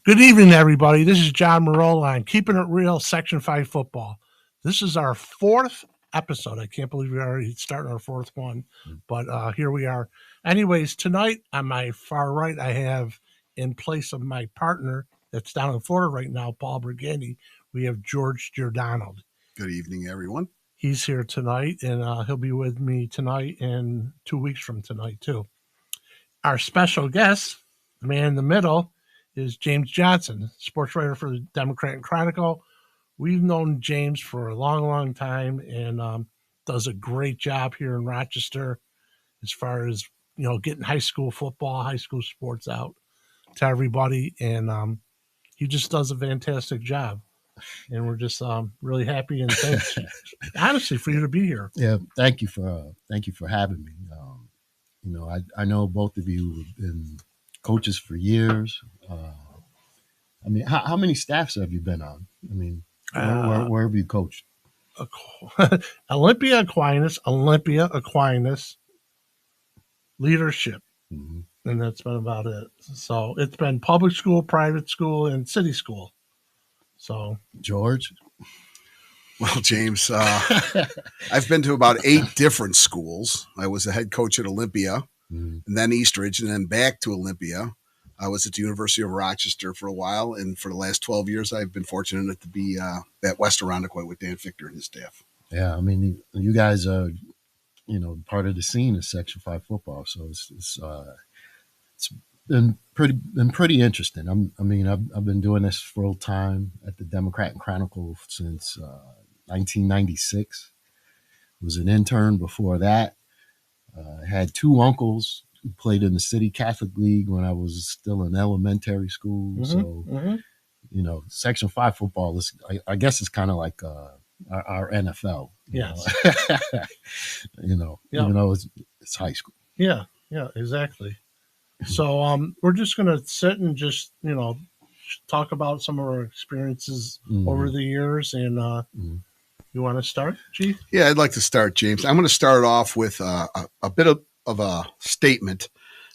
Good evening, everybody. This is John Marola on Keeping It Real, Section 5 Football. This is our fourth episode. I can't believe we already started our fourth one, but here we are. Anyways, tonight on my far right, I have, in place of my partner that's down in Florida right now, Paul Brigandi, we have George Giordano. Good evening, everyone. He's here tonight, and he'll be with me tonight and 2 weeks from tonight, too. Our special guest, the man in the middle, is James Johnson, sports writer for the Democrat Chronicle. We've known James for a long, long time, and does a great job here in Rochester as far as, getting high school football, high school sports out to everybody. And he just does a fantastic job. And we're just really happy and thanks, honestly, for you to be here. Yeah, thank you for having me. I know both of you have been coaches for years. How many staffs have you been on? Where have you coached? Olympia Aquinas, leadership. Mm-hmm. And that's been about it. So it's been public school, private school, and city school. So George? Well, James, I've been to about 8 different schools. I was the head coach at Olympia, and then Eastridge, and then back to Olympia. I was at the University of Rochester for a while, and for the last 12 years, I've been fortunate to be at West Irondequoit with Dan Fichter and his staff. Yeah, you guys are, part of the scene of Section 5 football, so it's been pretty interesting. I've been doing this full time at the Democrat Chronicle since 1996. Was an intern before that. Had 2 uncles who played in the City Catholic League when I was still in elementary school. Section 5 football is, I guess, it's kind of like our NFL. Yes. Even though it's high school. Yeah, exactly. So we're just going to sit and just, talk about some of our experiences over the years. And you want to start, Chief? Yeah, I'd like to start, James. I'm going to start off with a bit of a statement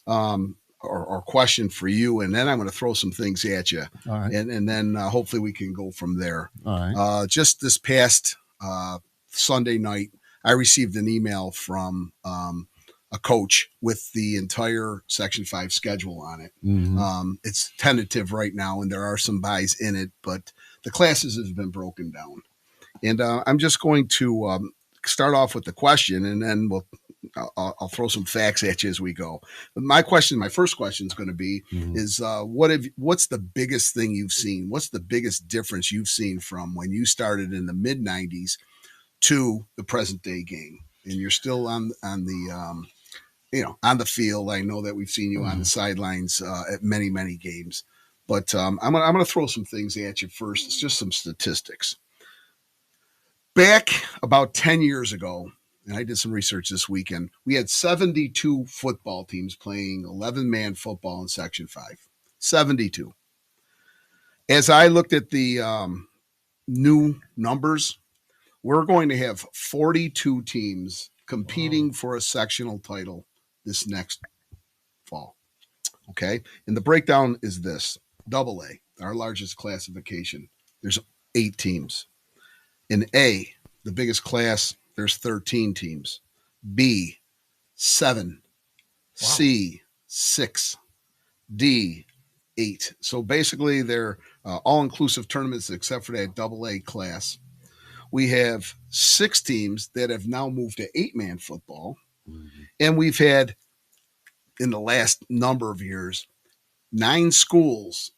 or question for you, and then I'm going to throw some things at you. All right. And then hopefully we can go from there. All right. Just this past Sunday night, I received an email from a coach with the entire Section 5 schedule on it. Mm-hmm. It's tentative right now, and there are some buys in it, but the classes have been broken down. And I'm just going to start off with the question, and then I'll throw some facts at you as we go. But my first question is going to be, is what's the biggest thing you've seen? What's the biggest difference you've seen from when you started in the mid-'90s to the present day game? And you're still on the on the field. I know that we've seen you on the sidelines at many, many games. But I'm going to throw some things at you first. It's just some statistics. Back about 10 years ago, and I did some research this weekend, we had 72 football teams playing 11-man football in Section 5. 72. As I looked at the new numbers, we're going to have 42 teams competing for a sectional title this next fall. Okay? And the breakdown is this. AA, our largest classification, there's 8 teams. In A, the biggest class, there's 13 teams. B, 7. Wow. C, 6. D, 8. So basically, they're all-inclusive tournaments except for that AA class. We have 6 teams that have now moved to 8-man football. Mm-hmm. And we've had, in the last number of years, 9 schools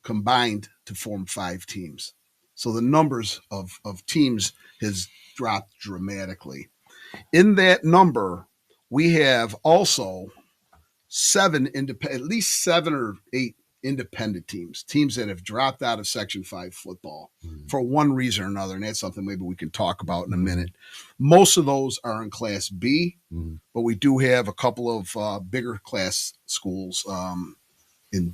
combined to form 5 teams. So the numbers of teams has dropped dramatically. In that number, we have also at least 7 or 8 independent teams that have dropped out of Section 5 football for one reason or another, and that's something maybe we can talk about in a minute. Most of those are in Class B, but we do have a couple of bigger class schools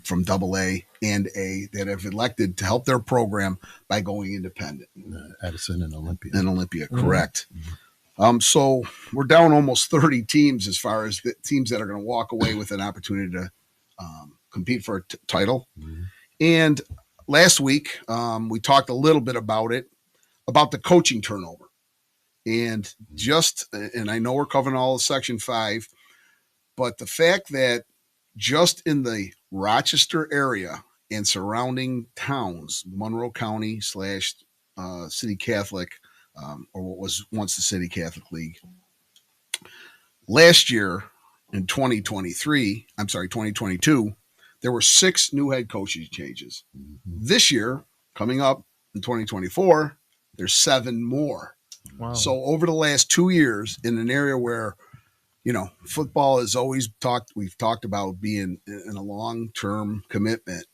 from AA and A that have elected to help their program by going independent. Edison and Olympia. Correct. So we're down almost 30 teams as far as the teams that are going to walk away with an opportunity to compete for a title. And last week, we talked a little bit about it, about the coaching turnover. And I know we're covering all of Section 5, but the fact that just in the Rochester area and surrounding towns, Monroe County slash City Catholic, or what was once the City Catholic League, last year in 2022, there were 6 new head coaching changes. This year, coming up in 2024, there's 7 more. Wow. So over the last 2 years, in an area where, football is always we've talked about being in a long-term commitment,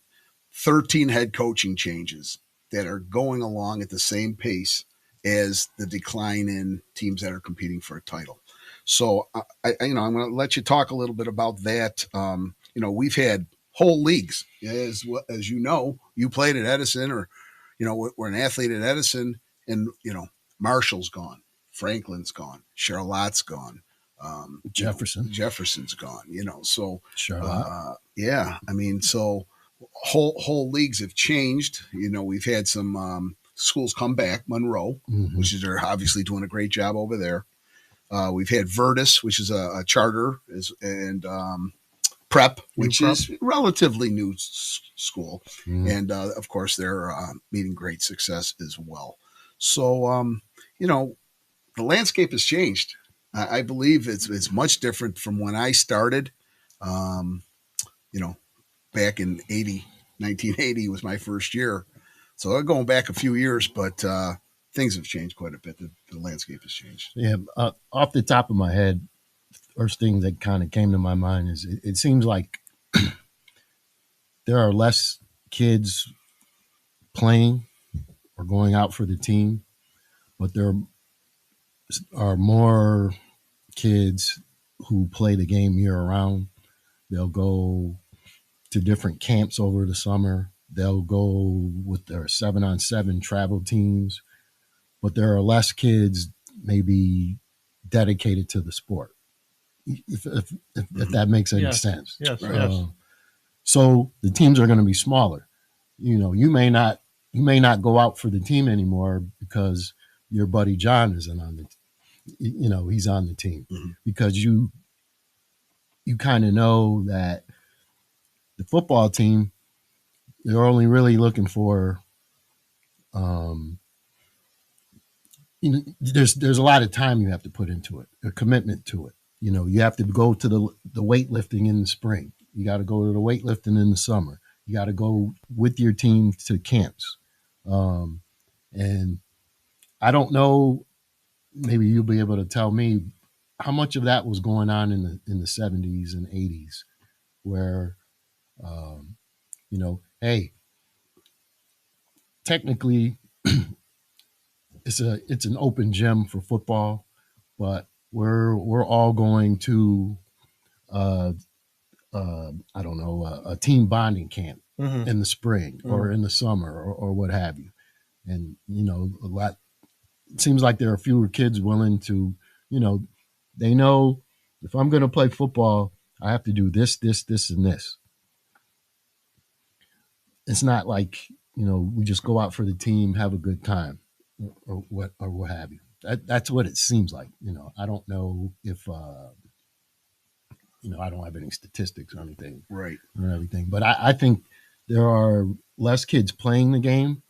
13 head coaching changes that are going along at the same pace as the decline in teams that are competing for a title. So I'm going to let you talk a little bit about that. We've had whole leagues, as you know, you played at Edison, or we're an athlete at Edison, and Marshall's gone, Franklin's gone, Charlotte's gone, Jefferson's gone. So Charlotte. yeah, I mean, so whole leagues have changed. We've had some schools come back, Monroe, which is they're obviously doing a great job over there. We've had Virtus, which is a charter, and Prep, which is relatively new school. And of course, they're meeting great success as well. So, the landscape has changed. I believe it's much different from when I started. Back in 1980 was my first year. So I'm going back a few years, but things have changed quite a bit. The landscape has changed. Yeah, off the top of my head, first thing that kind of came to my mind is it seems like there are less kids playing or going out for the team, but there are more kids who play the game year round. They'll go to different camps over the summer. They'll go with their 7-on-7 travel teams, but there are less kids maybe dedicated to the sport. If that makes any sense. Yes, yes. So the teams are going to be smaller. You may not go out for the team anymore because your buddy John isn't on the, he's on the team, because you kind of know that the football team, they're only really looking for, there's a lot of time you have to put into it, a commitment to it. You have to go to the weightlifting in the spring. You got to go to the weightlifting in the summer. You got to go with your team to camps. And I don't know, maybe you'll be able to tell me how much of that was going on in the 70s and 80s, where, hey, technically it's an open gym for football, but we're all going to I don't know, a team bonding camp in the spring or in the summer or what have you. And, a lot, it seems like there are fewer kids willing to, they know if I'm going to play football, I have to do this, and this. It's not like, we just go out for the team, have a good time or what have you. That's what it seems like. I don't know if, I don't have any statistics or anything, right, or everything, but I think there are less kids playing the game,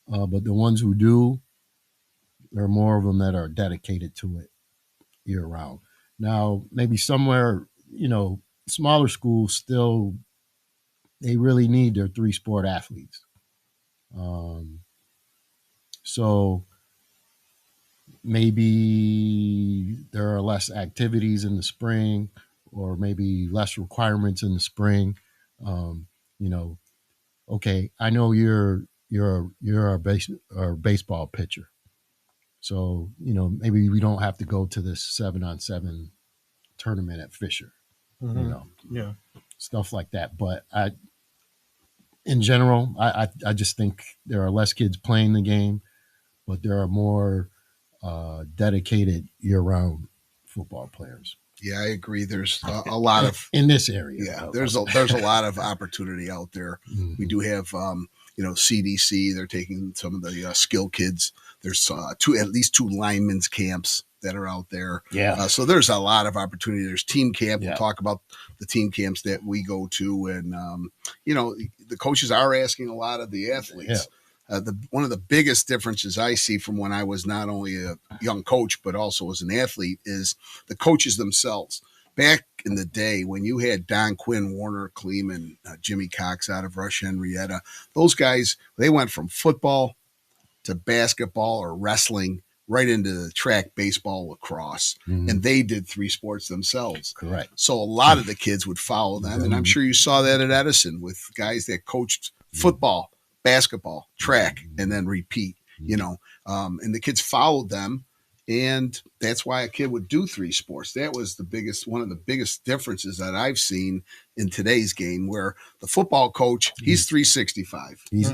but the ones who do, there are more of them that are dedicated to it year round. Now, maybe somewhere, smaller schools still, they really need their 3-sport athletes. So maybe there are less activities in the spring, or maybe less requirements in the spring. Okay, I know you're a baseball pitcher, so maybe we don't have to go to this 7-on-7 tournament at Fisher, Yeah. stuff like that. But in general, I just think there are less kids playing the game, but there are more dedicated year-round football players. Yeah, I agree. There's a lot of in this area. yeah. There's a lot of opportunity out there. We do have CDC. They're taking some of the skill kids. There's at least two linemen's camps that are out there. Yeah. So there's a lot of opportunity. There's team camp. Yeah. We'll talk about the team camps that we go to, and the coaches are asking a lot of the athletes. Yeah. One of the biggest differences I see from when I was not only a young coach but also as an athlete is the coaches themselves. Back in the day when you had Don Quinn, Warner Kleeman, Jimmy Cox out of Rush Henrietta, those guys, they went from football to basketball or wrestling right into the track, baseball, lacrosse. And they did three sports themselves. Correct. So a lot of the kids would follow them. And I'm sure you saw that at Edison with guys that coached football, basketball, track, and then repeat, and the kids followed them. And that's why a kid would do three sports. That was one of the biggest differences that I've seen in today's game, where the football coach, he's 365. He's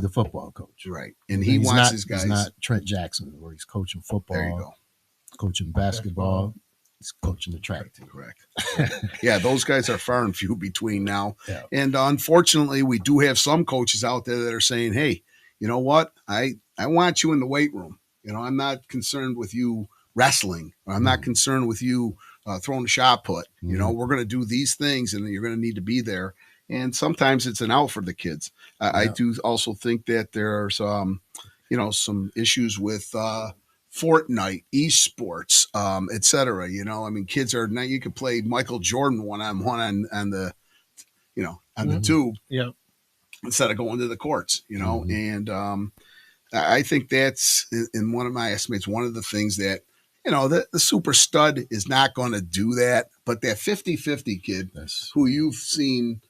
the football coach. Right. And he wants his guys. He's not Trent Jackson, where he's coaching football. There you go. Coaching basketball. He's coaching the track team. Correct. Yeah, those guys are far and few between now. Yeah. And unfortunately, we do have some coaches out there that are saying, hey, you know what? I want you in the weight room. I'm not concerned with you wrestling. I'm not concerned with you throwing a shot put. We're going to do these things, and you're going to need to be there. And sometimes it's an out for the kids. I do also think that there's, some issues with Fortnite, esports, et cetera. Kids are now. You could play Michael Jordan one-on-one on the, on the tube, instead of going to the courts. And I think that's, in one of my estimates, one of the things that, the super stud is not going to do that. But that 50-50 kid who you've seen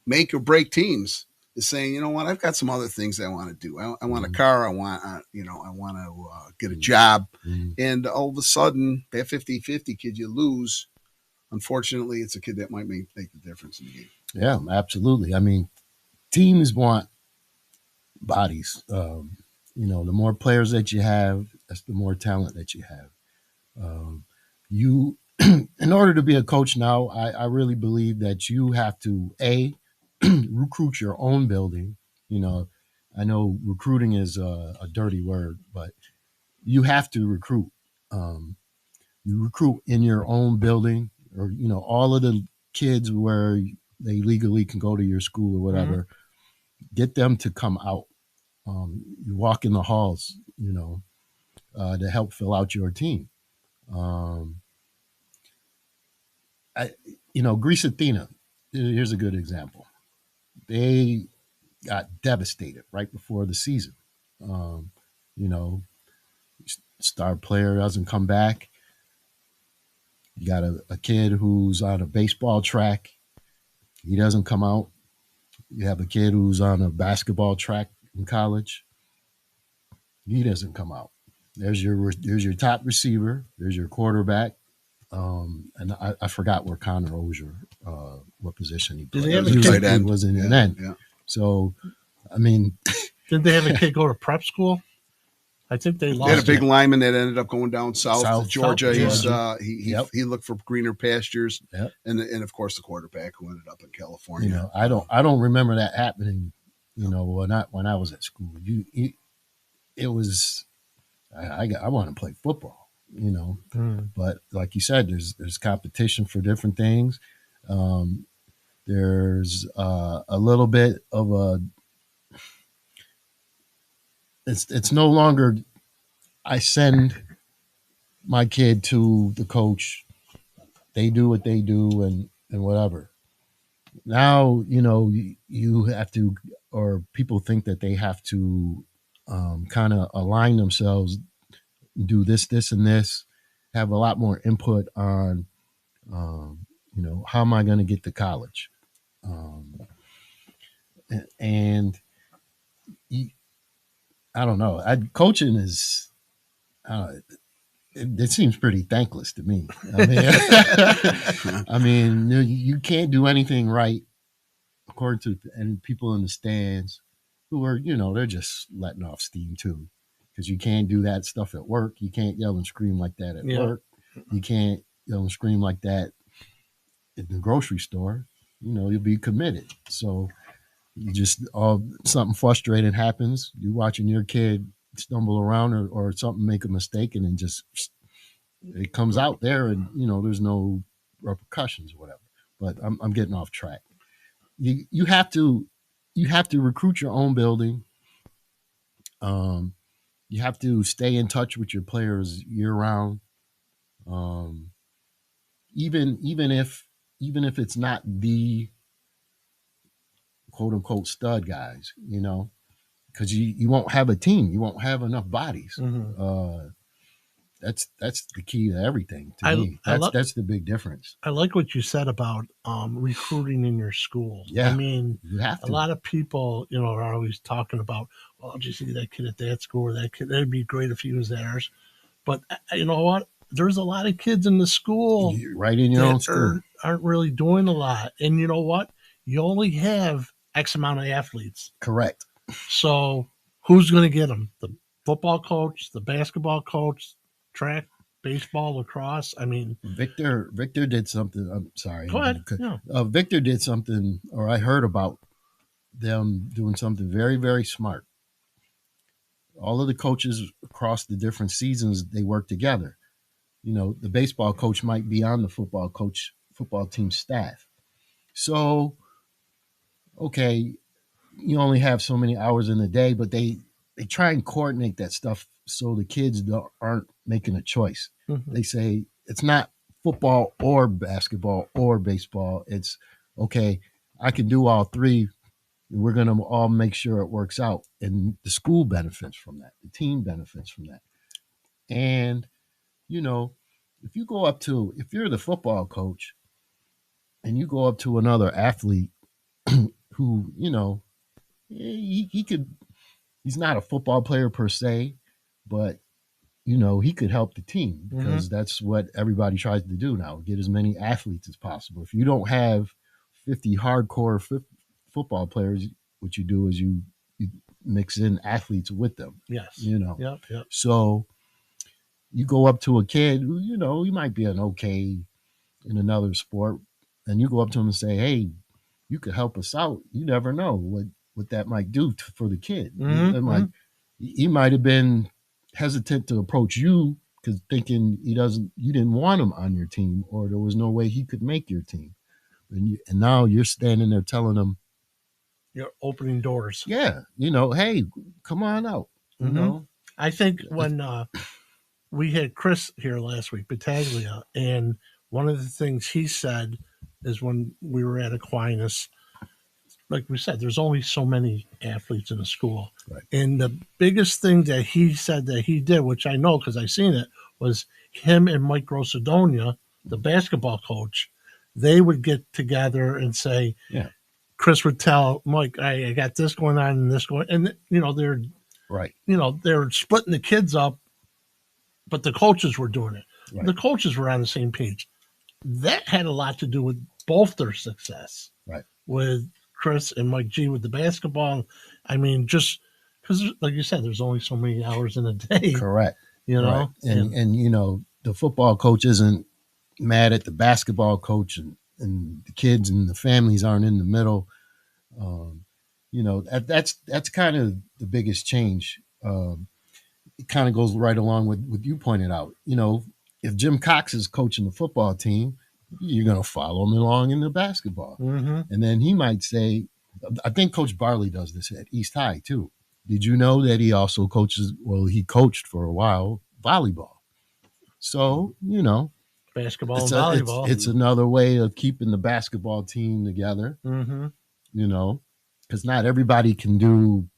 make or break teams is saying, you know what, I've got some other things I want to do. I want a car. I want to get a job. And all of a sudden, that 50-50 kid you lose, unfortunately, it's a kid that might make the difference in the game. Yeah, absolutely. I mean, teams want bodies. The more players that you have, that's the more talent that you have. In order to be a coach now, I really believe that you have to, recruit your own building. I know recruiting is a dirty word, but you have to recruit. You recruit in your own building, or, all of the kids where they legally can go to your school or whatever, get them to come out. You walk in the halls, to help fill out your team. Greece Athena, here's a good example. They got devastated right before the season. Star player doesn't come back. You got a kid who's on a baseball track. He doesn't come out. You have a kid who's on a basketball track in college. He doesn't come out. There's your top receiver. There's your quarterback. And I forgot where Connor Osier, what position he played. He was in an end. Yeah. So, I mean, didn't they have a kid go to prep school? I think they lost. They had a big lineman that ended up going down south to Georgia. He looked for greener pastures, and of course the quarterback who ended up in California. I don't remember that happening. When I was at school, it was I want to play football. But like you said, there's competition for different things. There's a little bit of a. It's no longer I send my kid to the coach. They do what they do and whatever. Now, you have to, or people think that they have to kind of align themselves, do this, and this, have a lot more input on, how am I going to get to college? And I don't know. Coaching is, it seems pretty thankless to me. I mean, you can't do anything right, according to and people in the stands who are, they're just letting off steam too, because you can't do that stuff at work. You can't yell and scream like that at work. You can't, scream like that in the grocery store, you'll be committed. So you just something frustrating happens. You're watching your kid stumble around or something, make a mistake, and then just it comes out there, and there's no repercussions or whatever. But I'm getting off track. You have to recruit your own building. You have to stay in touch with your players year round. Um, even if it's not the quote unquote stud guys, because you won't have a team, you won't have enough bodies. Mm-hmm. That's the key to everything to me. That's the big difference. I like what you said about recruiting in your school. Yeah, I mean, you have to. A lot of people, are always talking about, well, did you see that kid at that school or that kid? That'd be great if he was theirs. But you know what? There's a lot of kids in the school right in your own school aren't really doing a lot. And you know what? You only have X amount of athletes. Correct. So who's going to get them? The football coach, the basketball coach, track, baseball, lacrosse. I mean, Victor did something. I'm sorry. Go ahead. Yeah. Victor did something, or I heard about them doing something very, very smart. All of the coaches across the different seasons, they work together. The baseball coach might be on the football team staff. So, okay, you only have so many hours in the day, but they try and coordinate that stuff so the kids aren't making a choice. Mm-hmm. They say it's not football or basketball or baseball. It's okay, I can do all three. We're going to all make sure it works out. And the school benefits from that. The team benefits from that. And, if you're the football coach and you go up to another athlete who, he's not a football player per se, but he could help the team because that's what everybody tries to do now, get as many athletes as possible. If you don't have 50 hardcore football players, what you do is you mix in athletes with them. Yes. Yep. So you go up to a kid who, he might be an okay in another sport, and you go up to him and say, hey, you could help us out. You never know what that might do for the kid. Mm-hmm. He might have been hesitant to approach you because thinking you didn't want him on your team, or there was no way he could make your team. And now you're standing there telling him, you're opening doors. Yeah. Hey, come on out. I think when we had Chris here last week, Battaglia, and one of the things he said is when we were at Aquinas, like we said, there's only so many athletes in a school. Right. And the biggest thing that he said that he did, which I know because I seen it, was him and Mike Grossadonia, the basketball coach, they would get together and say, yeah. Chris would tell Mike, I got this going on and this going, and they're right. They're splitting the kids up, but the coaches were doing it. Right. The coaches were on the same page. That had a lot to do with both their success. Right. With Chris and Mike G with the basketball. I mean, just because, like you said, there's only so many hours in a day. Correct. Right. And the football coach isn't mad at the basketball coach, and the kids and the families aren't in the middle. That's kind of the biggest change. It kind of goes right along with what you pointed out. If Jim Cox is coaching the football team, you're going to follow him along in the basketball. Mm-hmm. And then he might say, I think Coach Barley does this at East High too. Did you know that he also he coached for a while volleyball. So, basketball and volleyball. It's another way of keeping the basketball team together, mm-hmm. Because not everybody can do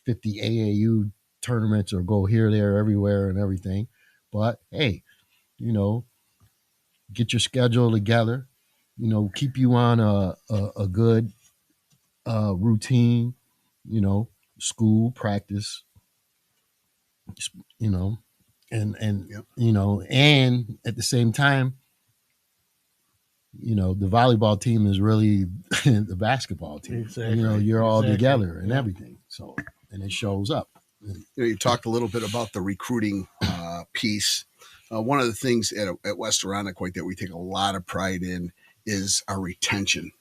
50 AAU tournaments or go here, there, everywhere and everything. But, hey, get your schedule together, keep you on a good routine, school, practice, and yep. And at the same time, the volleyball team is really the basketball team. Exactly. You're all together and everything. So, and it shows up. You talked a little bit about the recruiting piece. one of the things at West Chronicle that we take a lot of pride in is our retention.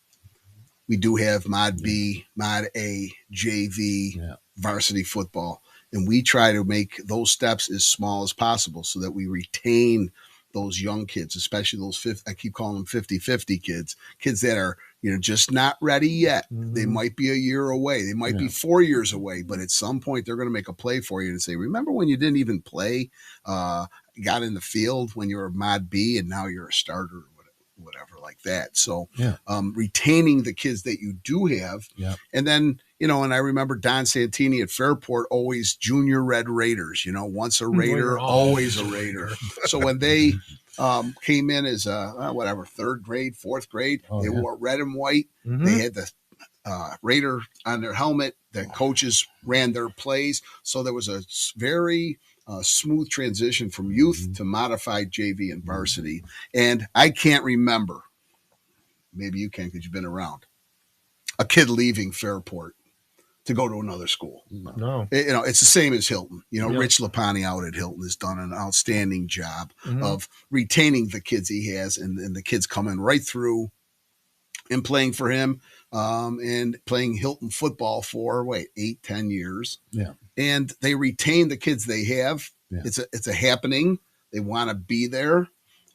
We do have Mod B, Mod A, JV, varsity football, and we try to make those steps as small as possible so that we retain those young kids, especially those I keep calling them 50-50 kids that are, just not ready yet. They might be a year away. They might be 4 years away, but at some point they're going to make a play for you and say, remember when you didn't even play, got in the field when you were Mod B and now you're a starter, whatever like that. So retaining the kids that you do have. And then, and I remember Don Santini at Fairport, always junior Red Raiders, once a Raider, always a Raider. So when they came in as third grade, fourth grade, they wore red and white. They had the Raider on their helmet. The coaches ran their plays. So there was a very smooth transition from youth to modified JV and varsity. And I can't remember, maybe you can because you've been around, a kid leaving Fairport to go to another school. No. It's the same as Hilton. Rich Lapani out at Hilton has done an outstanding job of retaining the kids he has, and the kids coming right through and playing for him and playing Hilton football for 8-10 years. And they retain the kids they have. It's a happening. They want to be there.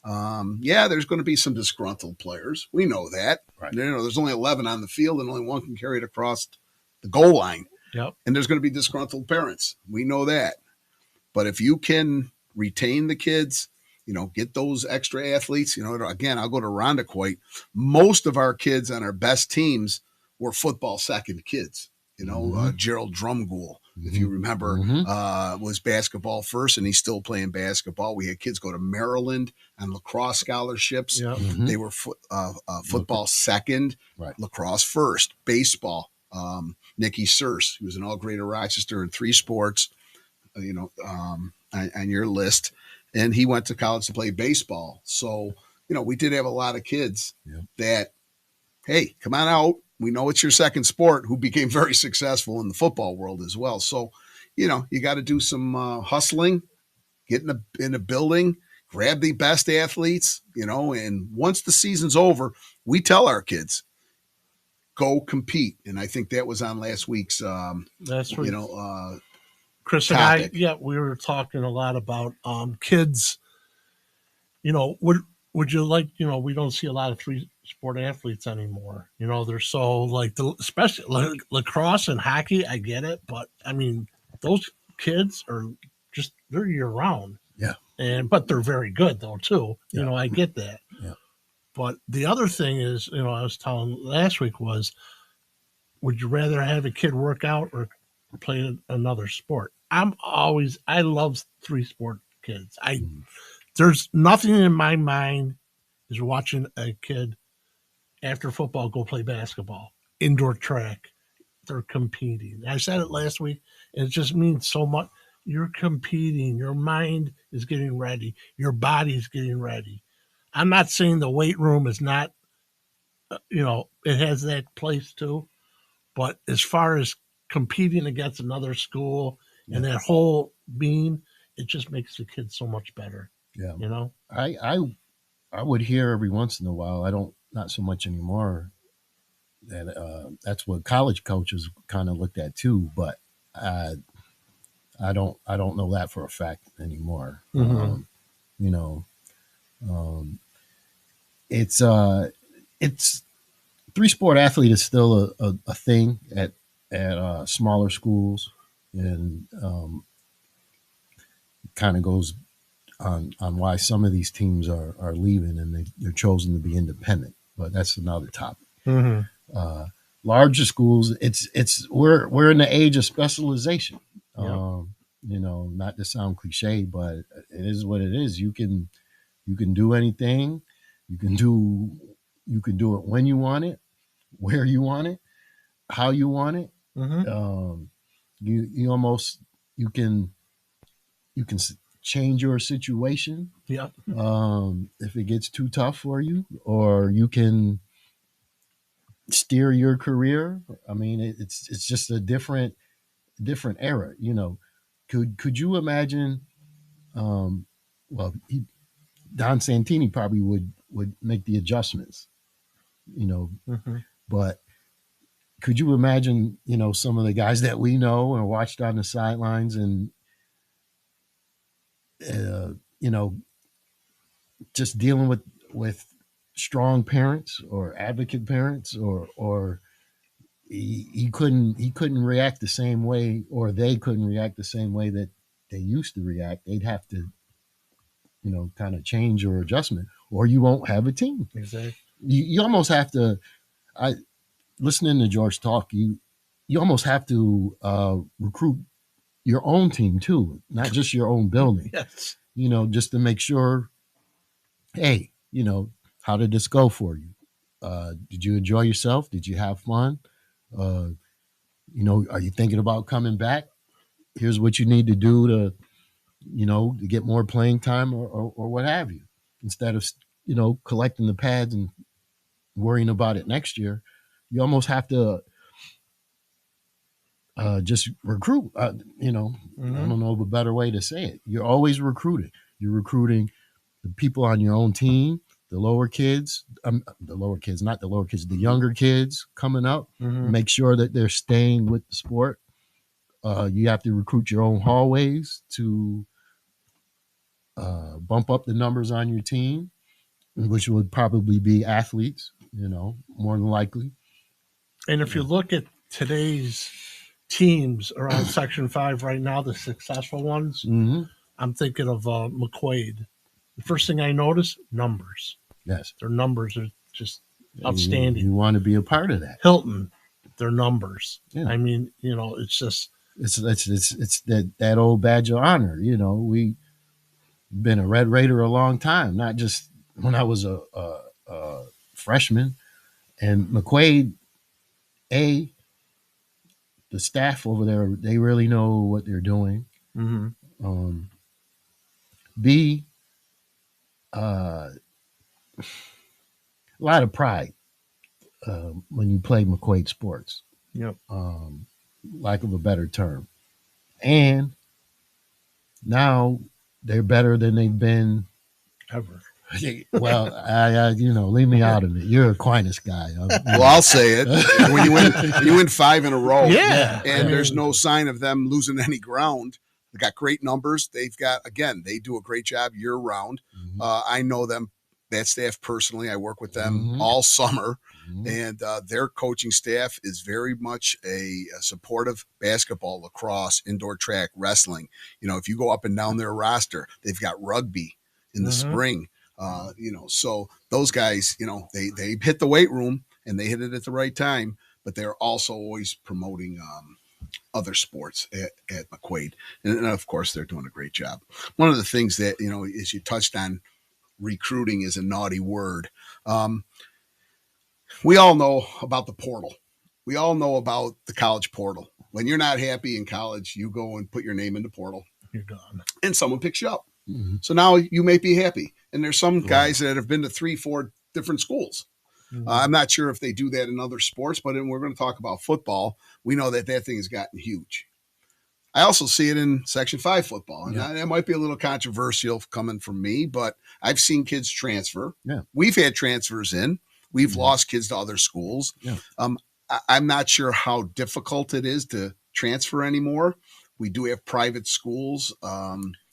There's going to be some disgruntled players. We know that. Right. There's only 11 on the field and only one can carry it across the goal line. And there's going to be disgruntled parents. We know that. But if you can retain the kids, get those extra athletes, again, I'll go to Rondequoit. Most of our kids on our best teams were football second kids. Gerald Drumgool, if you remember, was basketball first, and he's still playing basketball. We had kids go to Maryland on lacrosse scholarships. They were football second, lacrosse first, baseball. Nicky Searce, who was an all-grade of Rochester in 3 sports, on your list, and he went to college to play baseball. So, we did have a lot of kids that, hey, come on out. We know it's your second sport, who became very successful in the football world as well. So, you got to do some hustling, get in a building, grab the best athletes, and once the season's over, we tell our kids, go compete. And I think that was on last week's, Chris topic. and I, we were talking a lot about kids. Would you like, we don't see a lot of 3-sport athletes anymore. They're so especially lacrosse and hockey. I get it, but I mean, those kids are they're year round. But they're very good though too. I get that. But the other thing is, I was telling last week was, would you rather have a kid work out or play another sport? I love 3-sport kids. There's nothing in my mind is watching a kid after football go play basketball, indoor track. They're competing. I said it last week, and it just means so much. You're competing. Your mind is getting ready. Your body's getting ready. I'm not saying the weight room is not, it has that place too. But as far as competing against another school and that whole being, it just makes the kids so much better. I would hear every once in a while. Not so much anymore. That's what college coaches kind of looked at too, but I don't know that for a fact anymore. It's 3-sport athlete is still a thing at smaller schools, and kind of goes on why some of these teams are leaving and they're chosen to be independent. But that's another topic. Larger schools, we're in the age of specialization. Not to sound cliche, but it is what it is. You can do anything. You can do it when you want it, where you want it, how you want it. You can change your situation. If it gets too tough for you, or you can steer your career. I mean, it's just a different era. Could you imagine well, Don Santini probably would make the adjustments, you know. Mm-hmm. But could you imagine, some of the guys that we know and watched on the sidelines, and uh, you know, just dealing with strong parents or advocate parents, or he couldn't react the same way, or they couldn't react the same way that they used to react. They'd have to, kind of change or adjustment, or you won't have a team. Exactly. You almost have to. I Listening to George talk, you almost have to recruit your own team too, not just your own building. Yes. Just to make sure, hey, how did this go for you? Did you enjoy yourself? Did you have fun? Uh, are you thinking about coming back? Here's what you need to do to get more playing time, or what have you, instead of, collecting the pads and worrying about it next year. You almost have to just recruit. Mm-hmm. I don't know of a better way to say it. You're always recruiting. You're recruiting the people on your own team, the lower kids, not the lower kids, the younger kids coming up. Mm-hmm. Make sure that they're staying with the sport. You have to recruit your own hallways to bump up the numbers on your team, which would probably be athletes, more than likely. And if you look at today's teams around Section 5 right now, the successful ones, Mm-hmm. I'm thinking of McQuaid. The first thing I notice, numbers. Yes. Their numbers are just outstanding. You want to be a part of that. Hilton, their numbers. Yeah. I mean, it's just it's that old badge of honor. We've been a Red Raider a long time, not just when I was a freshman. And McQuaid, the staff over there, they really know what they're doing. mm-hmm. B, a lot of pride when you play McQuaid sports. Yep. Lack of a better term. And now they're better than they've been ever. Well, I leave me out of it. You're a Aquinas guy. Well, I'll say it. When you win 5 in a row, Yeah. and there's no sign of them losing any ground. They got great numbers. They do a great job year round. Mm-hmm. I know them, that staff personally. I work with them Mm-hmm. all summer, Mm-hmm. and their coaching staff is very much a supportive basketball, lacrosse, indoor track, wrestling. If you go up and down their roster, they've got rugby in the Mm-hmm. spring. So those guys, they hit the weight room and they hit it at the right time, but they're also always promoting other sports at McQuaid. And of course, they're doing a great job. One of the things that, as you touched on, recruiting is a naughty word. We all know about the portal. We all know about the college portal. When you're not happy in college, you go and put your name in the portal. You're done. And someone picks you up. Mm-hmm. So now you may be happy. And there's some guys that have been to 3-4 different schools. Mm-hmm. I'm not sure if they do that in other sports, but we're going to talk about football. We know that thing has gotten huge. I also see it in Section 5 football. And that might be a little controversial coming from me, but I've seen kids transfer. Yeah. We've had transfers in. We've lost kids to other schools. Yeah. I'm not sure how difficult it is to transfer anymore. We do have private schools,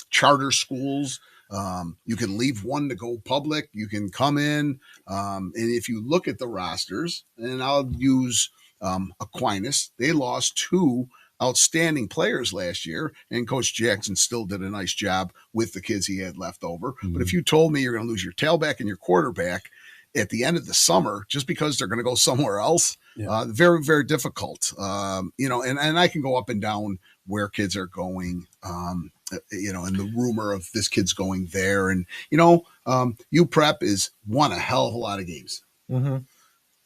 charter schools. You can leave one to go public. You can come in. And if you look at the rosters, and I'll use Aquinas, they lost 2 outstanding players last year, and Coach Jackson still did a nice job with the kids he had left over. Mm-hmm. But if you told me you're going to lose your tailback and your quarterback at the end of the summer just because they're going to go somewhere else, very, very difficult. And I can go up and down where kids are going, and the rumor of this kid's going there. And, UPrep is won a hell of a lot of games. Mm-hmm.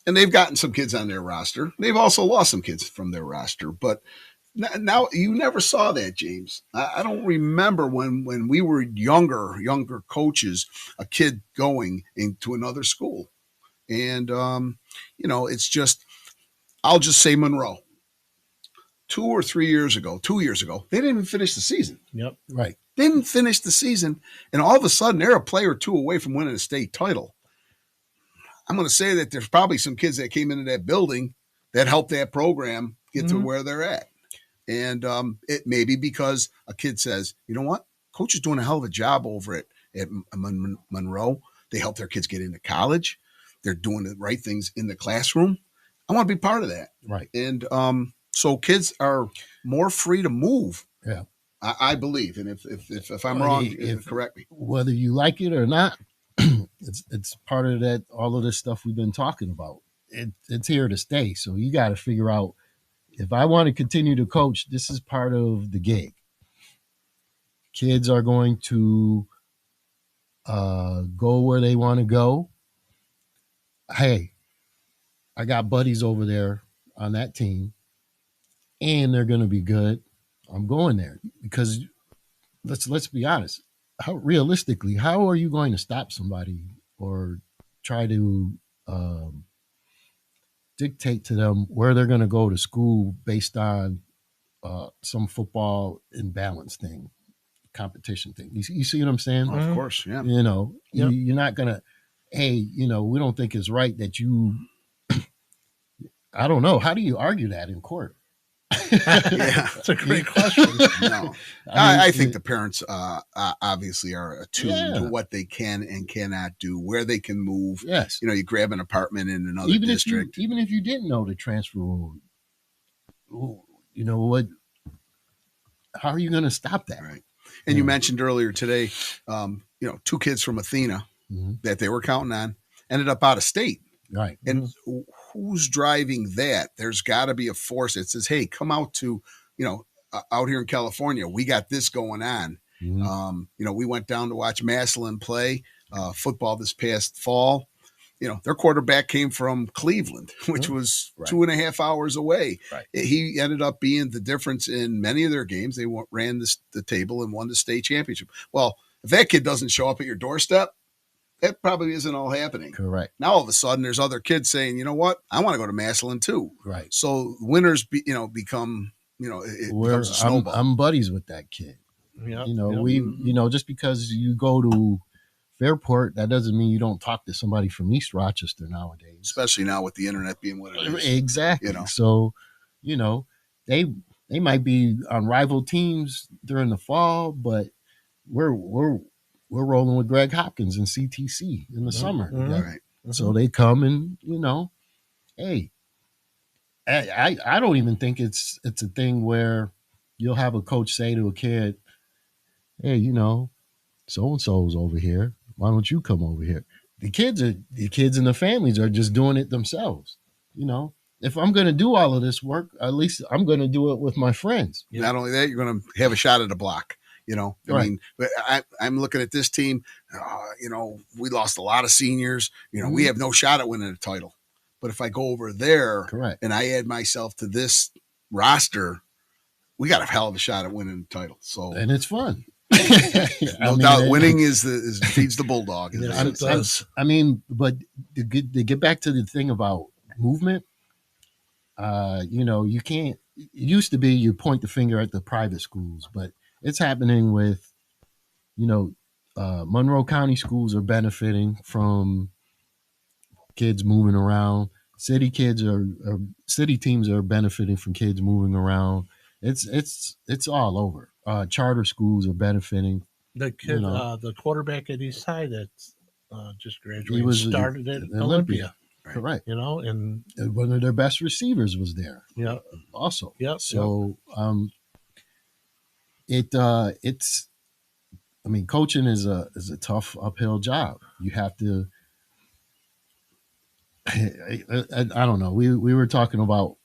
And they've gotten some kids on their roster. They've also lost some kids from their roster. But now you never saw that, James. I don't remember when we were younger coaches, a kid going into another school. And, it's just, I'll just say Monroe. 2 years ago, they didn't even finish the season. Yep. Right. They They didn't finish the season, and all of a sudden they're a player or two away from winning a state title. I'm going to say that there's probably some kids that came into that building that helped that program get to where they're at. And it may be because a kid says, you know what? Coach is doing a hell of a job over at Monroe. They help their kids get into college. They're doing the right things in the classroom. I want to be part of that. Right. And so kids are more free to move. Yeah. I believe. And if I'm wrong, correct me. Whether you like it or not, it's part of that, all of this stuff we've been talking about. It's here to stay. So you got to figure out, if I want to continue to coach, this is part of the gig. Kids are going to go where they want to go. Hey, I got buddies over there on that team, and they're going to be good. I'm going there because let's be honest. Realistically, how are you going to stop somebody or try to dictate to them where they're going to go to school based on some football imbalance thing, competition thing? You see what I'm saying? Oh, of course, yeah. You know, you're not going to, hey, you know, we don't think it's right that you, I don't know. How do you argue that in court? Yeah, that's a great question. No, I think the parents obviously are attuned to what they can and cannot do, where they can move. Yes, you know, you grab an apartment in another district. Even if you didn't know the transfer rule, you know what? How are you going to stop that? Right. And you mentioned earlier today, you know, 2 kids from Athena that they were counting on ended up out of state. Right. And who's driving that? There's got to be a force that says, hey, come out to, you know, out here in California. We got this going on. You know, we went down to watch Massillon play football this past fall. You know, their quarterback came from Cleveland, which was 2.5 hours away. Right. He ended up being the difference in many of their games. They ran the table and won the state championship. Well, if that kid doesn't show up at your doorstep, that probably isn't all happening. Correct. Now, all of a sudden, there's other kids saying, you know what? I want to go to Massillon too. Right. So winners, become, it becomes a snowball. I'm buddies with that kid. Yep. You know, just because you go to Fairport, that doesn't mean you don't talk to somebody from East Rochester nowadays. Especially now with the internet being what it is. Exactly. You know. So, you know, they might be on rival teams during the fall, but we're rolling with Greg Hopkins and CTC in the summer. Right. So they come and, you know, hey, I don't even think it's a thing where you'll have a coach say to a kid, hey, you know, so-and-so's over here. Why don't you come over here? The kids and the families are just doing it themselves. You know, if I'm going to do all of this work, at least I'm going to do it with my friends. Not only that, you're going to have a shot at a block. You know, I mean, I'm looking at this team. You know, we lost a lot of seniors. You know, we have no shot at winning a title. But if I go over there and I add myself to this roster, we got a hell of a shot at winning the title. So, and it's fun. No doubt, winning feeds the bulldog. Yes, it does. I mean, but to get back to the thing about movement, you know, you can't. It used to be you point the finger at the private schools, but it's happening with, you know, Monroe County schools are benefiting from kids moving around. City teams are benefiting from kids moving around. It's all over. Charter schools are benefiting. The kid, the quarterback at East Side that just graduated, started at Olympia. Right. Correct. You know, and one of their best receivers was there. Yeah. Also. Yeah. So it's, I mean, coaching is a tough uphill job. You have to, I don't know. We were talking about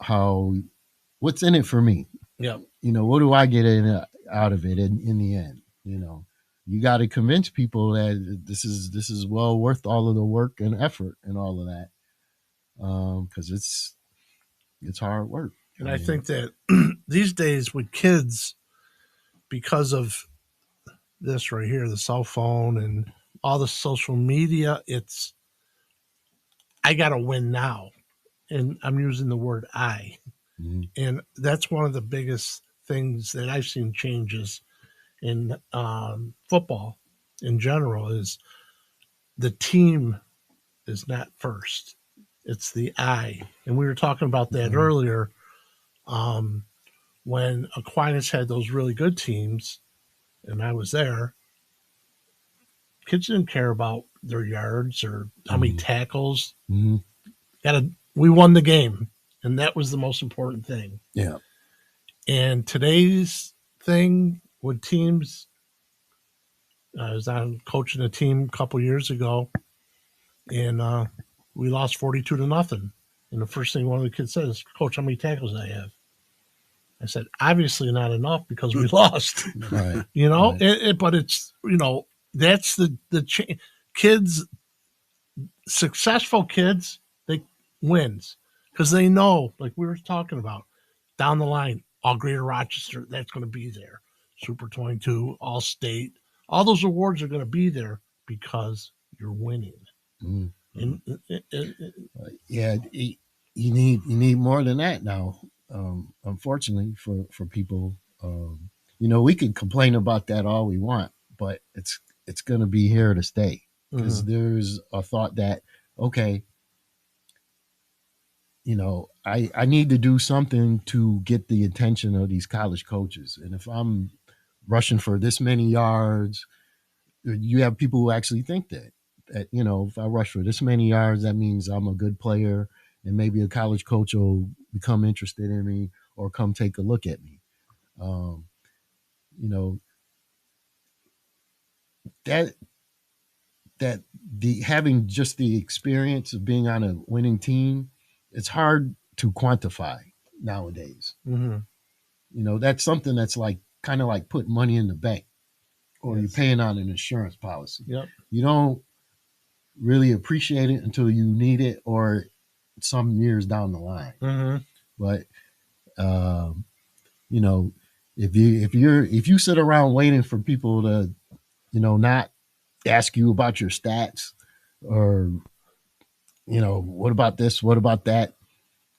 what's in it for me. Yeah. You know, what do I get out of it in the end? You know, you got to convince people that this is well worth all of the work and effort and all of that. Because it's hard work. And I think that these days with kids, because of this right here, the cell phone and all the social media, I got to win now. And I'm using the word I. Mm-hmm. And that's one of the biggest things that I've seen changes in football in general is the team is not first. It's the I. And we were talking about that earlier. When Aquinas had those really good teams, and I was there, kids didn't care about their yards or how many tackles. We won the game, and that was the most important thing. Yeah. And today's thing with teams, I was on coaching a team a couple years ago, and we lost 42-0. And the first thing one of the kids says, "Coach, how many tackles do I have?" I said, "Obviously not enough because we lost." Right. You know, Right. but it's, that's the kids, successful kids, they wins because they know, like we were talking about, down the line, all Greater Rochester, that's going to be there. Super 22, All State, all those awards are going to be there because you're winning. Mm. And Yeah, you need more than that now. Unfortunately for people, we can complain about that all we want, but it's going to be here to stay because there's a thought that, okay, I need to do something to get the attention of these college coaches, and if I'm rushing for this many yards, you have people who actually think that if I rush for this many yards, that means I'm a good player, and maybe a college coach will become interested in me or come take a look at me. You know that that the having just the experience of being on a winning team, it's hard to quantify nowadays. That's something that's like kind of like putting money in the bank, or you're paying on an insurance policy. Yep. You don't really appreciate it until you need it, or some years down the line. But if you sit around waiting for people to not ask you about your stats, or what about this, what about that,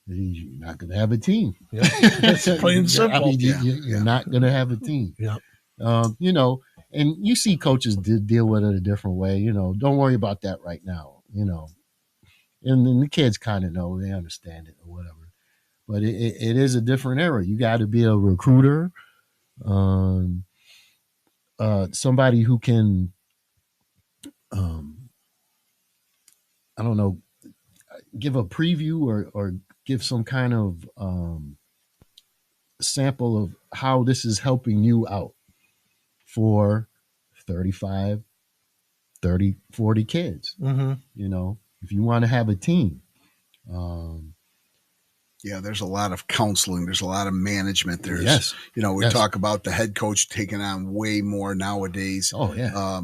you're not going to have a team. Yep. It's plain and simple. I mean, you're not going to have a team. Yep. And you see coaches deal with it a different way. Don't worry about that right now. And then the kids kind of know, they understand it or whatever. But it is a different era. You got to be a recruiter, somebody who can, I don't know, give a preview or give some kind of sample of how this is helping you out for 35, 30, 40 kids. If you want to have a team. Yeah, there's a lot of counseling. There's a lot of management. There's, yes. We talk about the head coach taking on way more nowadays. Oh yeah.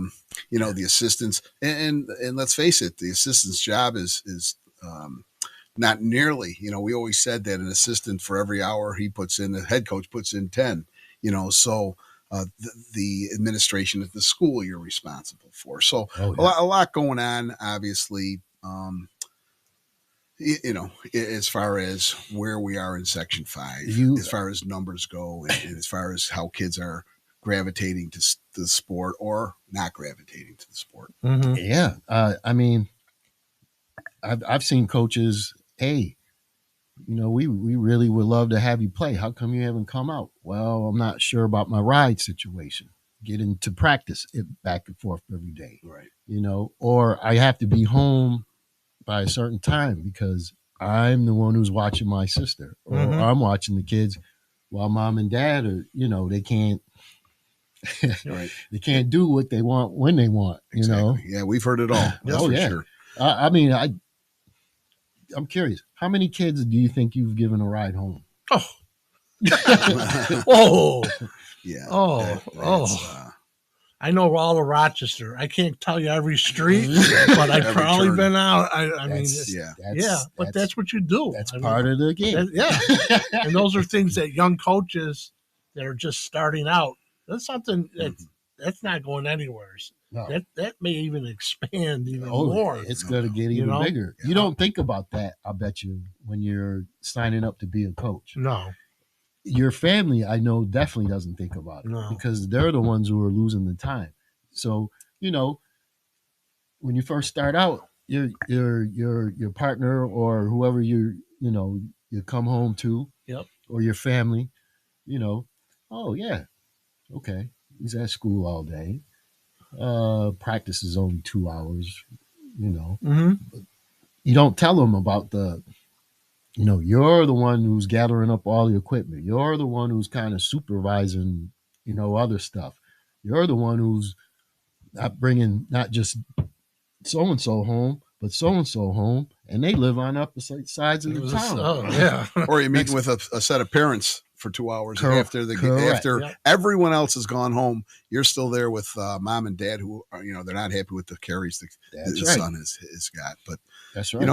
The assistants, and let's face it, the assistant's job is not nearly. We always said that an assistant, for every hour he puts in, the head coach puts in 10. So the administration at the school you're responsible for. So a lot going on, obviously. As far as where we are in Section 5, as far as numbers go, and as far as how kids are gravitating to the sport or not gravitating to the sport. Yeah. I mean, I've seen coaches, hey, we really would love to have you play. How come you haven't come out? Well, I'm not sure about my ride situation. Get into practice it back and forth every day. Right. Or I have to be home by a certain time because I'm the one who's watching my sister, or I'm watching the kids while mom and dad are, they can't, right. They can't do what they want when they want, Exactly. Yeah, we've heard it all. That's for sure. I mean, I'm curious. How many kids do you think you've given a ride home? Oh. Oh. Yeah. Oh. I know all of Rochester. I can't tell you every street, but I've probably been out. I mean, but that's what you do. That's part of the game. And those are things that young coaches that are just starting out, that's something that's not going anywhere. No. That may even expand even more. It's going to get even bigger. You don't think about that, I bet you, when you're signing up to be a coach. No. your family, I know, definitely doesn't think about it No. because they're the ones who are losing the time. So, when you first start out, your partner or whoever you come home to, Yep. or your family, oh yeah, okay, he's at school all day. Practice is only 2 hours. You know, Mm-hmm. you don't tell them about you're the one who's gathering up all the equipment. You're the one who's kind of supervising, other stuff. You're the one who's not bringing not just so and so home, but so and so home, and they live on opposite sides of the town. Oh yeah. Or you're meeting with a set of parents for 2 hours Correct. after Yep. everyone else has gone home. You're still there with mom and dad who are, they're not happy with the carries the That's his right. son has got. But That's right.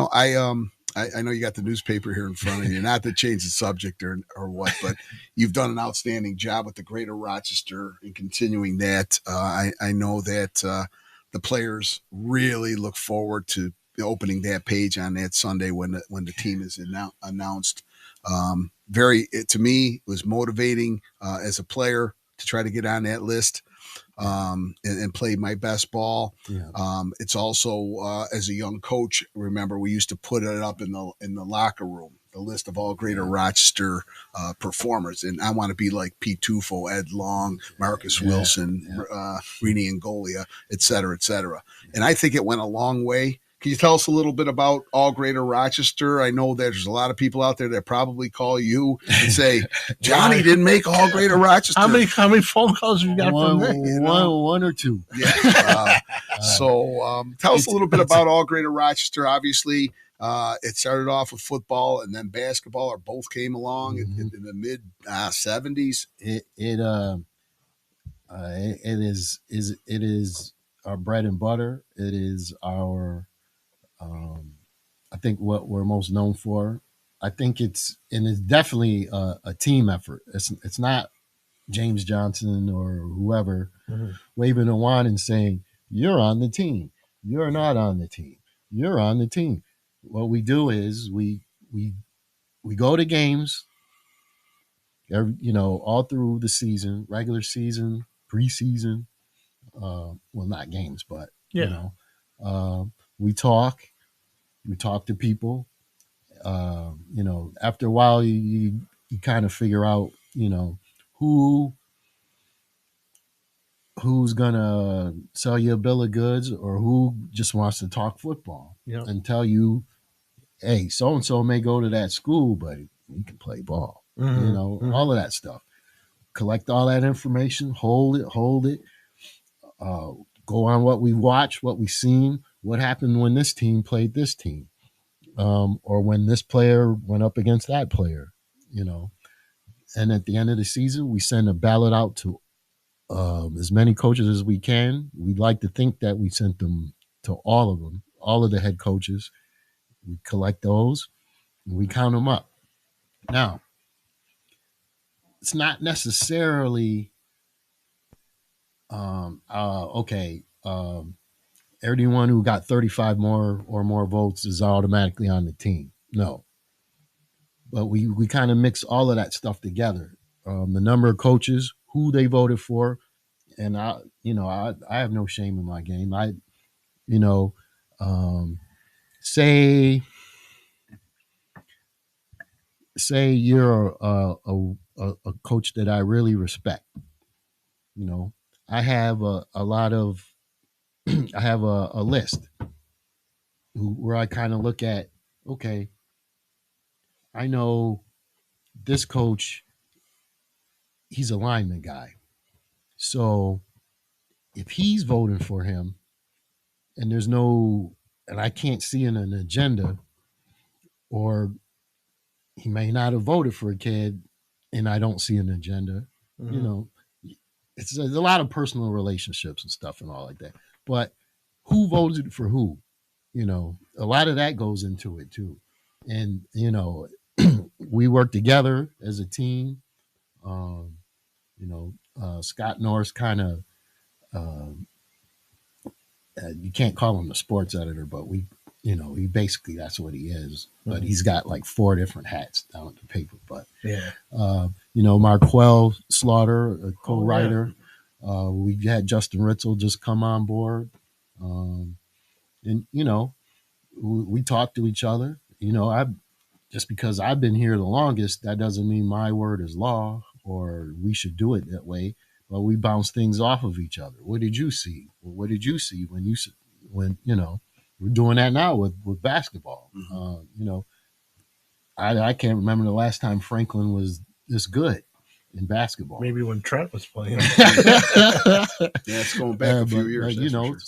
I know you got the newspaper here in front of you, not to change the subject or what, but you've done an outstanding job with the Greater Rochester and continuing that. I know that the players really look forward to opening that page on that Sunday when the team is announced. To me, it was motivating as a player to try to get on that list. And play my best ball. Yeah. It's also as a young coach. Remember, we used to put it up in the locker room, the list of all Greater Rochester performers, and I want to be like Pete Tufo, Ed Long, Marcus Wilson, Rini Angolia, et cetera, et cetera. And I think it went a long way. Can you tell us a little bit about All Greater Rochester? I know there's a lot of people out there that probably call you and say, Johnny didn't make All Greater Rochester. How many phone calls you got from me? One or two. Yeah. Tell us a little bit about All Greater Rochester. Obviously, it started off with football and then basketball, or both came along in the mid 70s. It is our bread and butter. It is our I think what we're most known for. I think it's definitely a team effort. It's not James Johnson or whoever waving a wand and saying, "You're on the team. You're not on the team. You're on the team." What we do is we go to games, all through the season, regular season, preseason. Well, not games, but we talk. We talk to people. After a while, you kind of figure out, who's gonna sell you a bill of goods or who just wants to talk football and tell you, hey, so and so may go to that school, but he can play ball. All of that stuff. Collect all that information, hold it. Go on what we watched, what we seen, what happened when this team played this team, or when this player went up against that player. And at the end of the season, we send a ballot out to as many coaches as we can. We'd like to think that we sent them to all of them, all of the head coaches. We collect those and we count them up. Now, it's not necessarily everyone who got 35 more votes is automatically on the team. No. But we kind of mix all of that stuff together. The number of coaches, who they voted for, and I have no shame in my game. Say you're a coach that I really respect. I have a lot of I have a list where I kind of look at, okay, I know this coach, he's a lineman guy. So if he's voting for him and and I can't see in an agenda, or he may not have voted for a kid and I don't see an agenda, it's a lot of personal relationships and stuff and all like that. But who voted for who? A lot of that goes into it too. And, we work together as a team. Scott Norris kind of, you can't call him the sports editor, but we he basically, that's what he is. But Mhm. he's got like 4 different hats down at the paper. But Yeah. Marquell Slaughter, a co-writer. Oh, We had Justin Ritzel just come on board, and we talk to each other. I just because I've been here the longest, that doesn't mean my word is law or we should do it that way. But we bounce things off of each other. What did you see? What did you see when we're doing that now with basketball? Mm-hmm. I can't remember the last time Franklin was this good in basketball. maybe when Trent was playing. Yeah, it's going back a few years. But, for sure.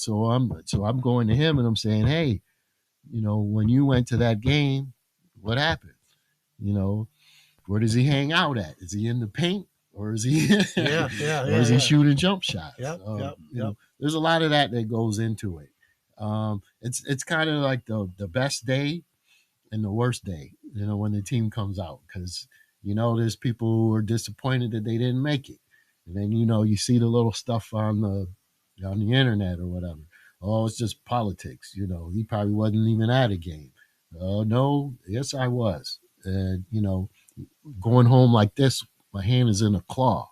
so I'm going to him and I'm saying, hey, when you went to that game, what happened? Where does he hang out at? Is he in the paint or is he or is he shooting jump shots? Yep. There's a lot of that goes into it. It's kind of like the best day and the worst day, when the team comes out, because there's people who are disappointed that they didn't make it, and then you see the little stuff on the internet or whatever. Oh, it's just politics. He probably wasn't even at a game. No, yes, I was. And going home like this, my hand is in a claw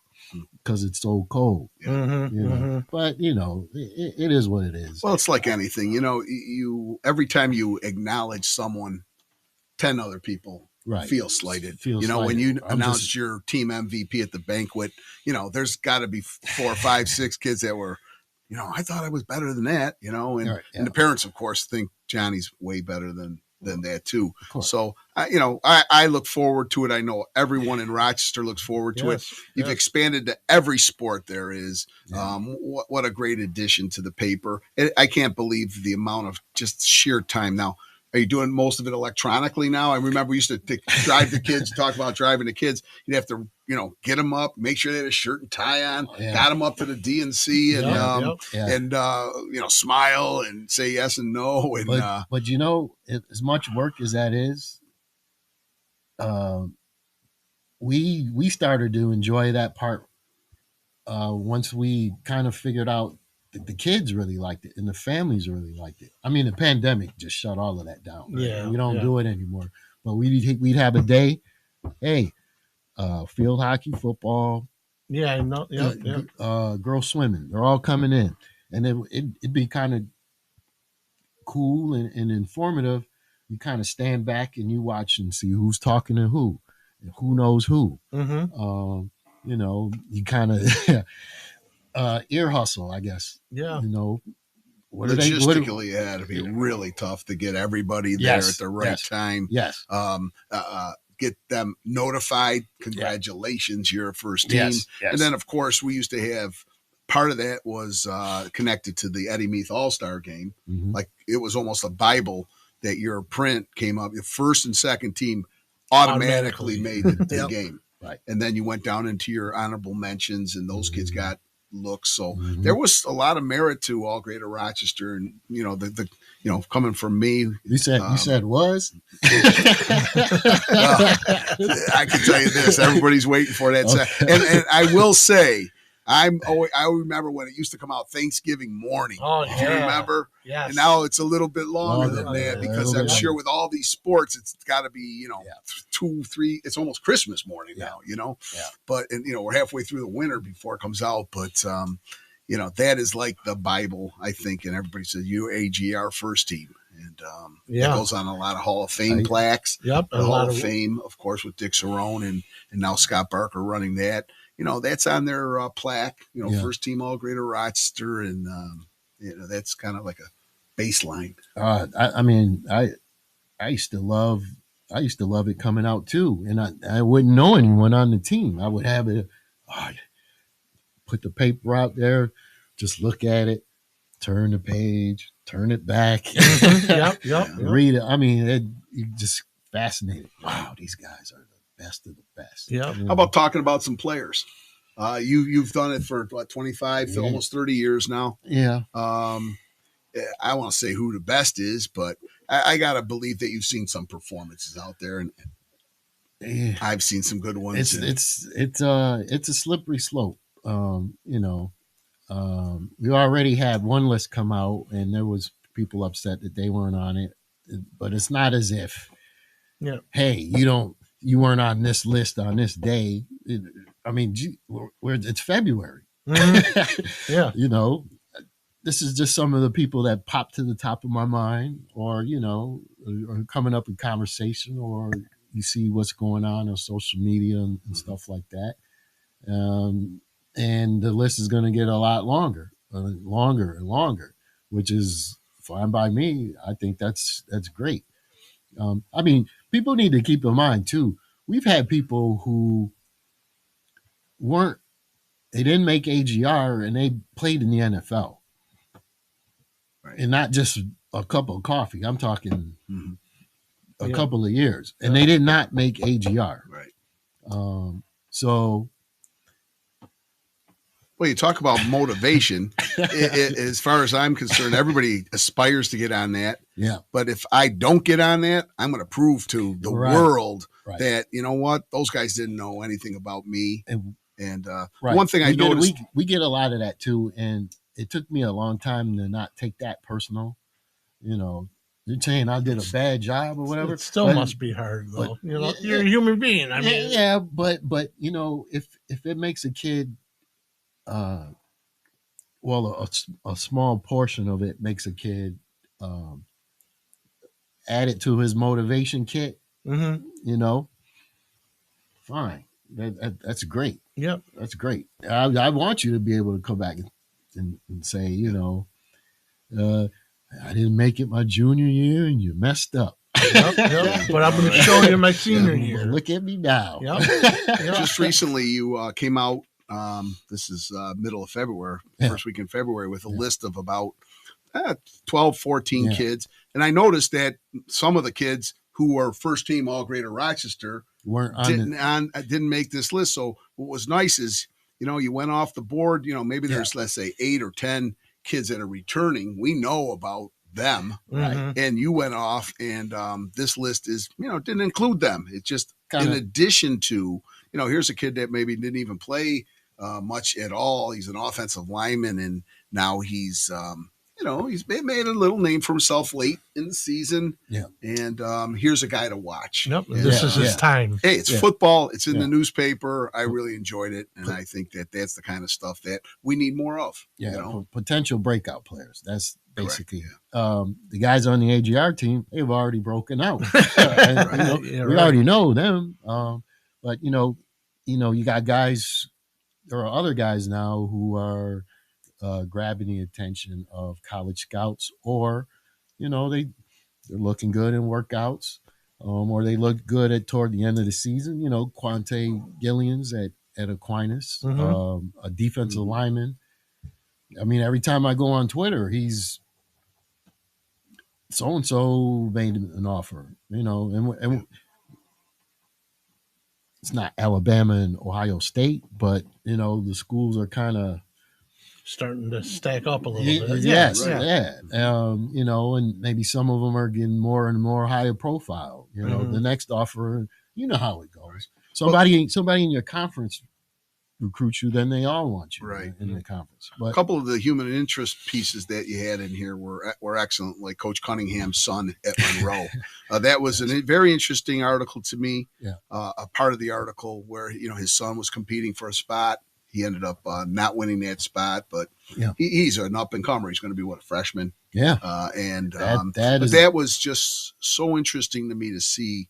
because it's so cold. But it is what it is. Well, it's like anything. You every time you acknowledge someone, 10 other people feel slighted. When you announced your team MVP at the banquet, there's got to be 4, 5, 6 kids that were, I thought I was better than that, and the parents, of course, think Johnny's way better than that too. So, I look forward to it. I know everyone in Rochester looks forward to it. You've expanded to every sport there is. What a great addition to the paper. I can't believe the amount of just sheer time now. Are you doing most of it electronically now? I remember we used to drive the kids, talk about driving the kids. You'd have to, get them up, make sure they had a shirt and tie on, got them up to the DNC and smile and say yes and no. And but as much work as that is, we started to enjoy that part once we kind of figured out the kids really liked it and the families really liked it. I mean, the pandemic just shut all of that down. Right? Yeah, we don't do it anymore. But we'd have a day. Hey, field hockey, football. Yeah, I know. Girls swimming. They're all coming in, and it'd be kind of cool and informative. You kind of stand back and you watch and see who's talking to who, and who knows who. Mm-hmm. You kind of ear hustle, I guess. Yeah. Logistically, it had to be really tough to get everybody there at the right time. Yes. Get them notified. Congratulations, you're a first team. Yes. And then, of course, we used to have part of that was connected to the Eddie Meath All-Star game. Mm-hmm. Like it was almost a Bible that your print came up. Your first and second team automatically made the game. Right. And then you went down into your honorable mentions, and those kids got looks. So there was a lot of merit to All Greater Rochester, and the coming from me. You said was. Well, I can tell you this: everybody's waiting for that. Okay. And I will say, I remember when it used to come out Thanksgiving morning. Oh, if you remember, yes. And now it's a little bit longer than that because I'm sure with all these sports, it's got to be 2, 3. It's almost Christmas morning now, Yeah. But we're halfway through the winter before it comes out. But that is like the Bible, I think. And everybody says UAG, our first team. And it goes on a lot of Hall of Fame plaques. Yep. The Hall of Fame, of course, with Dick Cerrone and now Scott Barker running that. That's on their plaque, first team All Greater Rochester. And, that's kind of like a baseline. I used to love it coming out too. And I wouldn't know anyone on the team. I would have it, put the paper out there, just look at it, turn the page, turn it back, read it. I mean, you just fascinated. Wow, these guys are the best of the best. Yeah. How about talking about some players? You've done it for 25, almost 30 years now. Yeah. I won't say who the best is, but I gotta believe that you've seen some performances out there, and I've seen some good ones. It's a slippery slope. We already had one list come out, and there was people upset that they weren't on it. but it's not as if, Yeah. hey, you weren't on this list on this day. I mean, it's February. Yeah. You know, this is just some of the people that pop to the top of my mind, or or coming up in conversation, or you see what's going on social media and stuff like that. And the list is going to get a lot longer, longer and longer, which is fine by me. I think that's great. I mean, people need to keep in mind too. We've had people who they didn't make AGR and they played in the NFL, Right. and not just a cup of coffee. I'm talking a Yeah. couple of years, and they did not make AGR. Right. So, well, you talk about motivation. As far as I'm concerned, everybody aspires to get on that. yeah. But if I don't get on that, I'm going to prove to the Right. world Right. that, you know what, those guys didn't know anything about me. And Right. one thing I noticed, we get a lot of that too, and it took me a long time to not take that personal. You know, you're saying I did a bad job or whatever. It still must be hard, though. You're a human being. I mean, yeah, but if it makes a kid, well, a small portion of it makes a kid add it to his motivation kit. Fine. That's great. Yep. That's great. I want you to be able to come back and say, I didn't make it my junior year and you messed up. Yep. But I'm going to show you my senior year. Look at me now. Yep. Just recently you came out, this is middle of February, first week in February, with a list of about 12, 14 kids. And I noticed that some of the kids who were first team all Greater Rochester didn't make this list. So what was nice is, you went off the board, maybe there's, let's say 8 or 10 kids that are returning. We know about them. Right. And you went off and this list is, didn't include them. It's just in addition to, here's a kid that maybe didn't even play much at all. He's an offensive lineman and now he's, he's made a little name for himself late in the season. Yeah. And here's a guy to watch. Yep. This is his time. Hey, it's football. It's in the newspaper. I really enjoyed it. And I think that that's the kind of stuff that we need more of. Yeah. Potential breakout players. That's basically the guys on the AGR team. They've already broken out. We already know them. But, you got guys, there are other guys now who are grabbing the attention of college scouts, or they're looking good in workouts, or they look good toward the end of the season. Quante Gillians at Aquinas, a defensive lineman. I mean, every time I go on Twitter, he's so and so made an offer. And it's not Alabama and Ohio State, but the schools are kind of starting to stack up a little bit. Yes, and maybe some of them are getting more and more higher profile. The next offer, how it goes. Somebody in your conference recruits you, then they all want you in the conference. But a couple of the human interest pieces that you had in here were excellent, like Coach Cunningham's son at Monroe. That was a very interesting article to me. Yeah. A part of the article where his son was competing for a spot. He ended up not winning that spot, but he's an up-and-comer. He's going to be, a freshman? Yeah. That was just so interesting to me to see,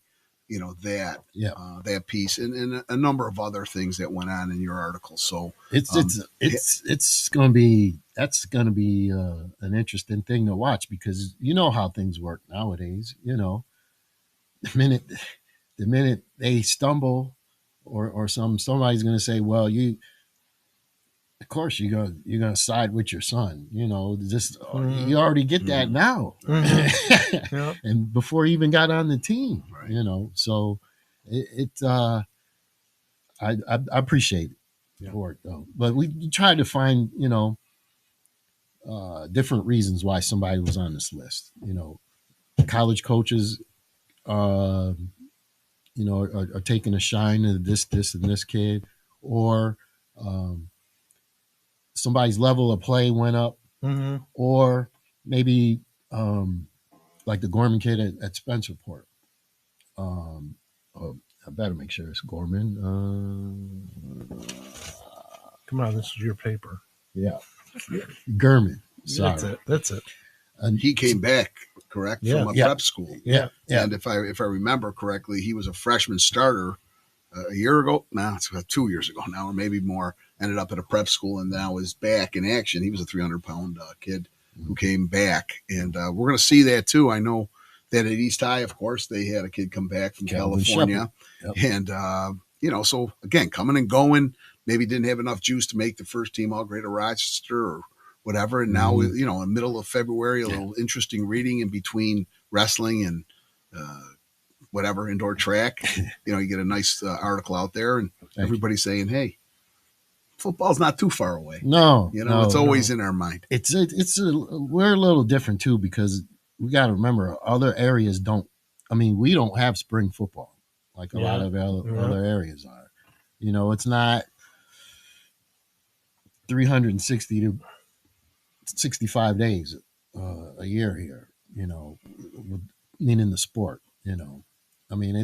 that piece and a number of other things that went on in your article. So it's going to be an interesting thing to watch, because how things work nowadays. The minute they stumble, or somebody's going to say, well, of course you're gonna side with your son. You already get that now, and before he even got on the team. Right. So I appreciate it for it though. But we tried to find different reasons why somebody was on this list. College coaches are taking a shine to this and this kid, or somebody's level of play went up, or maybe like the Gorman kid at Spencerport. Oh, I better make sure it's Gorman. Come on, this is your paper. Yeah, Gurman. Sorry, That's it. And He came back, correct, Yeah. from a Yeah. prep school. yeah. And if I remember correctly, he was a freshman starter a year ago. Now it's about 2 years ago now, or maybe more. Ended up at a prep school and now is back in action. He was a 300-pound kid who came back, and we're going to see that too. I know that at East High, of course, they had a kid come back from Calvin California, Yep. and so again, coming and going. Maybe didn't have enough juice to make the first team all Greater Rochester or whatever. And now, in the middle of February, a little interesting reading in between wrestling and whatever indoor track. You get a nice article out there, and everybody's saying, "Hey, football's not too far away." No, it's always in our mind. We're a little different too, because we got to remember other areas don't. I mean, we don't have spring football like a lot of other areas are. It's not 360 to 65 days a year here, meaning the sport, I mean,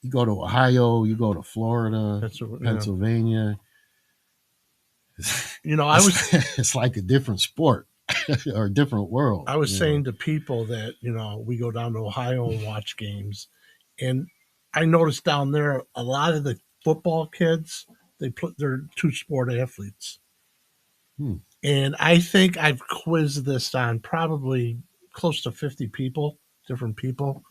you go to Ohio, you go to Florida, Pennsylvania. It's like a different sport or a different world. I was saying to people that, we go down to Ohio and watch games, and I noticed down there a lot of the football kids, they're two-sport athletes. And I think I've quizzed this on probably close to 50 people, different people.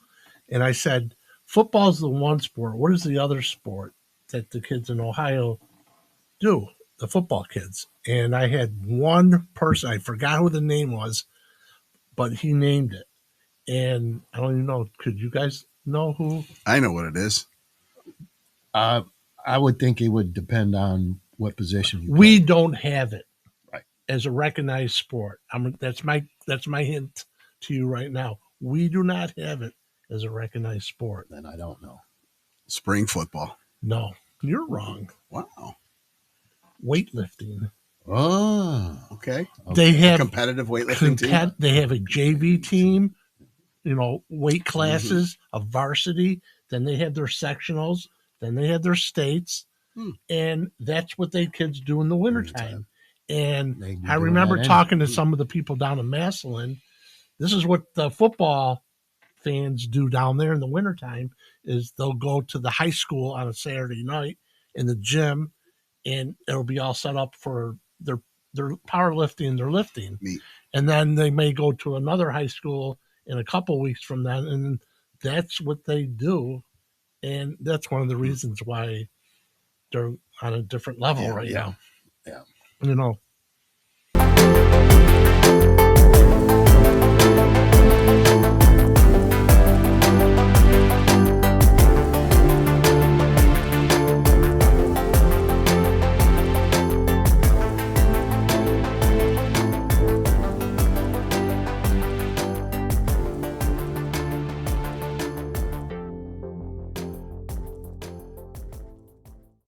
And I said, football's the one sport. What is the other sport that the kids in Ohio do, the football kids? And I had one person, I forgot who the name was, but he named it. And I don't even know, could you guys know who? I know what it is. I would think it would depend on what position you We play. don't have it Right. as a recognized sport. That's my hint to you right now. We do not have it as a recognized sport. Then I don't know. Spring football. No, you're wrong. Wow. Weightlifting. Oh, okay. They have competitive weightlifting team. They have a JV team, weight classes, a varsity. Then they have their sectionals. Then they have their states. And that's what they kids do in the wintertime. And I remember talking to some of the people down in Massillon. This is what the football fans do down there in the wintertime, is they'll go to the high school on a Saturday night in the gym, and it'll be all set up for their powerlifting and their lifting. Neat. And then they may go to another high school in a couple weeks from then, and that's what they do. And that's one of the reasons why they're on a different level now. Yeah.